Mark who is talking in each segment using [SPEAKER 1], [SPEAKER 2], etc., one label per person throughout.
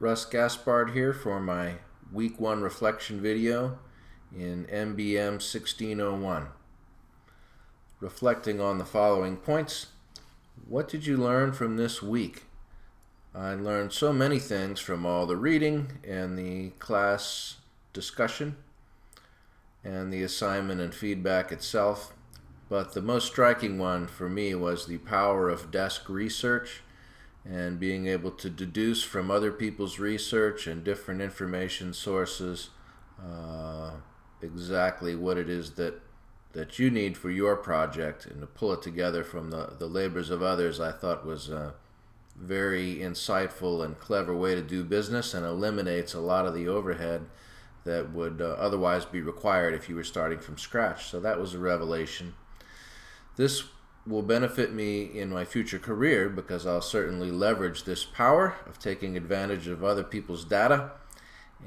[SPEAKER 1] Russ Gaspard here for my Week 1 Reflection video in MBM 1601. Reflecting on the following points. What did you learn from this week? I learned so many things from all the reading and the class discussion and the assignment and feedback itself, but the most striking one for me was the power of desk research and being able to deduce from other people's research and different information sources exactly what it is that you need for your project, and to pull it together from the labors of others, I thought was a very insightful and clever way to do business, and eliminates a lot of the overhead that would otherwise be required if you were starting from scratch. So that was a revelation. This will benefit me in my future career because I'll certainly leverage this power of taking advantage of other people's data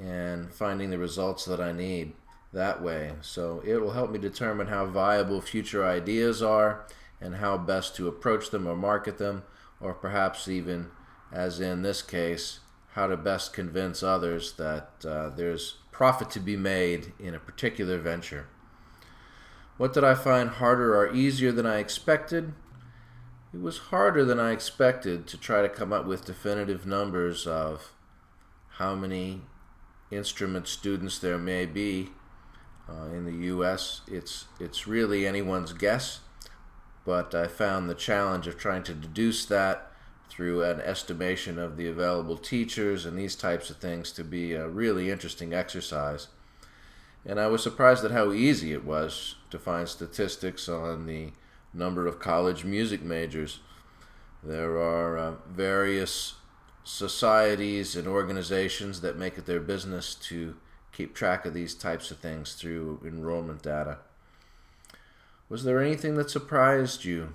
[SPEAKER 1] and finding the results that I need that way. So it will help me determine how viable future ideas are and how best to approach them or market them, or perhaps even, as in this case, how to best convince others that there's profit to be made in a particular venture. What did I find harder or easier than I expected? It was harder than I expected to try to come up with definitive numbers of how many instrument students there may be in the U.S. It's really anyone's guess, but I found the challenge of trying to deduce that through an estimation of the available teachers and these types of things to be a really interesting exercise. And I was surprised at how easy it was to find statistics on the number of college music majors. There are various societies and organizations that make it their business to keep track of these types of things through enrollment data. Was there anything that surprised you?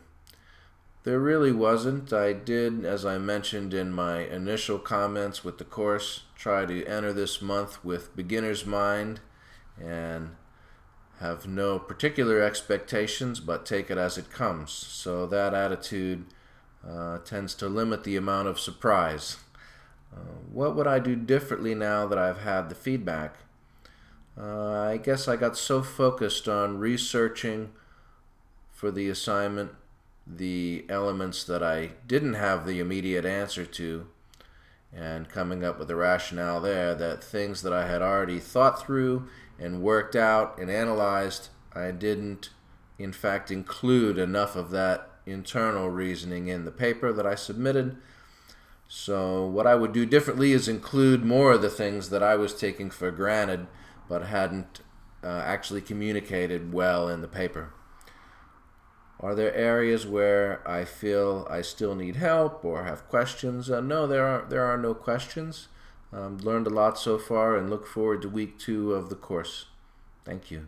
[SPEAKER 1] There really wasn't. I did, as I mentioned in my initial comments with the course, try to enter this month with beginner's mind and have no particular expectations, but take it as it comes. So that attitude tends to limit the amount of surprise. What would I do differently now that I've had the feedback? I guess I got so focused on researching for the assignment the elements that I didn't have the immediate answer to, and coming up with a rationale there, that things that I had already thought through and worked out and analyzed, I didn't in fact include enough of that internal reasoning in the paper that I submitted. So what I would do differently is include more of the things that I was taking for granted but hadn't actually communicated well in the paper. Are there areas where I feel I still need help or have questions? No, there are no questions. Learned a lot so far and look forward to week 2 of the course. Thank you.